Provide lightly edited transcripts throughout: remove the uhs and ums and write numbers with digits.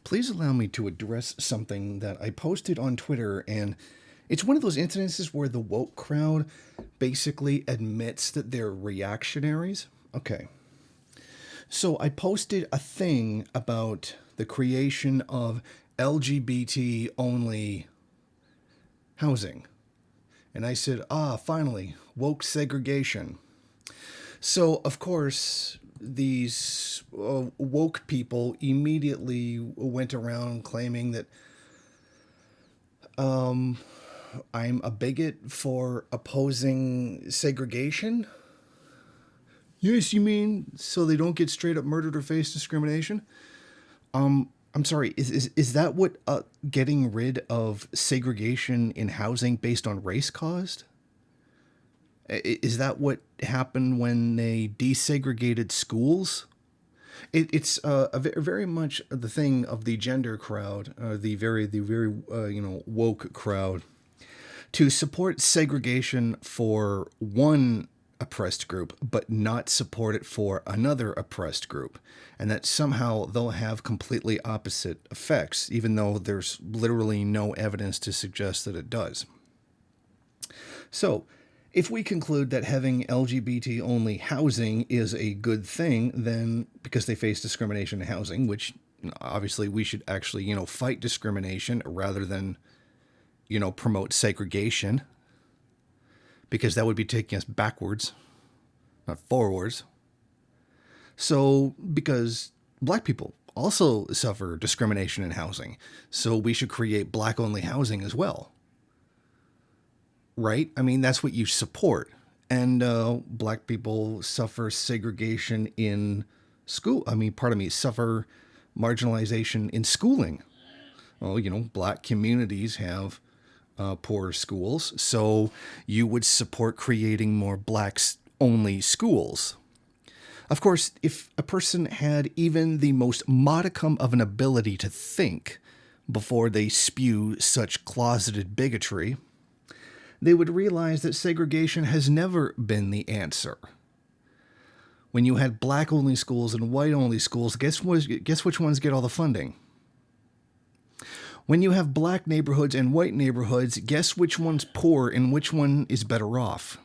please allow me to address something that I posted on Twitter, and it's one of those incidences where the woke crowd basically admits that they're reactionaries. Okay. So I posted a thing about the creation of LGBT only housing. And I said, finally, woke segregation. So, of course, these woke people immediately went around claiming that I'm a bigot for opposing segregation. Yes, you mean so they don't get straight up murdered or face discrimination? I'm sorry, is that what getting rid of segregation in housing based on race caused? Is that what happened when they desegregated schools? It's very much the thing of the gender crowd, the very woke crowd, to support segregation for one oppressed group, but not support it for another oppressed group, and that somehow they'll have completely opposite effects, even though there's literally no evidence to suggest that it does. So, if we conclude that having LGBT-only housing is a good thing, then because they face discrimination in housing, which obviously we should actually, fight discrimination rather than, promote segregation, because that would be taking us backwards, not forwards. So, because black people also suffer discrimination in housing, so we should create black-only housing as well. Right? I mean, that's what you support. And black people suffer segregation in school. Suffer marginalization in schooling. Well, black communities have poor schools, so you would support creating more blacks-only schools. Of course, if a person had even the most modicum of an ability to think before they spew such closeted bigotry, they would realize that segregation has never been the answer. When you had black-only schools and white-only schools, guess which ones get all the funding? When you have black neighborhoods and white neighborhoods, guess which one's poor and which one is better off?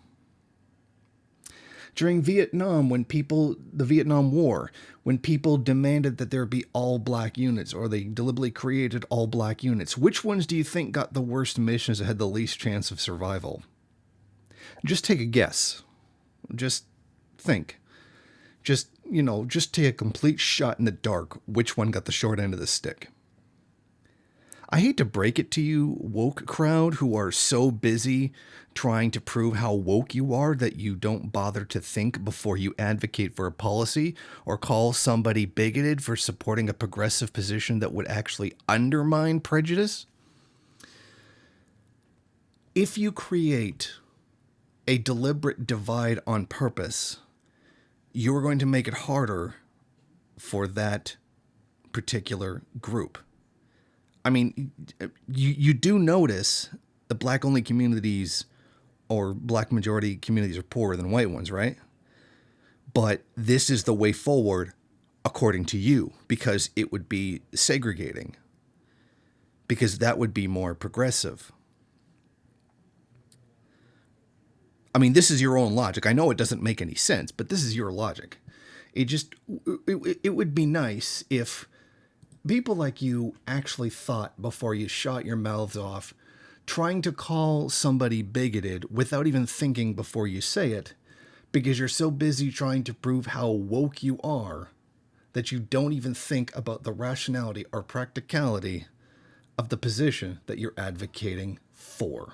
During Vietnam, the Vietnam War, when people demanded that there be all black units, or they deliberately created all black units, which ones do you think got the worst missions that had the least chance of survival? Just take a guess. Just think. Just take a complete shot in the dark. Which one got the short end of the stick? I hate to break it to you, woke crowd, who are so busy trying to prove how woke you are that you don't bother to think before you advocate for a policy or call somebody bigoted for supporting a progressive position that would actually undermine prejudice. If you create a deliberate divide on purpose, you are going to make it harder for that particular group. I mean, you do notice the black-only communities or black majority communities are poorer than white ones, right? But this is the way forward, according to you, because it would be segregating, because that would be more progressive. I mean, this is your own logic. I know it doesn't make any sense, but this is your logic. It would be nice if people like you actually thought before you shot your mouths off, trying to call somebody bigoted without even thinking before you say it, because you're so busy trying to prove how woke you are that you don't even think about the rationality or practicality of the position that you're advocating for.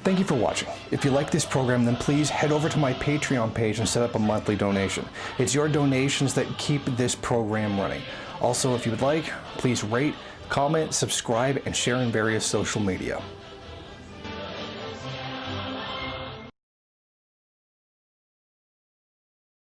Thank you for watching. If you like this program, then please head over to my Patreon page and set up a monthly donation. It's your donations that keep this program running. Also, if you would like, please rate, comment, subscribe, and share in various social media.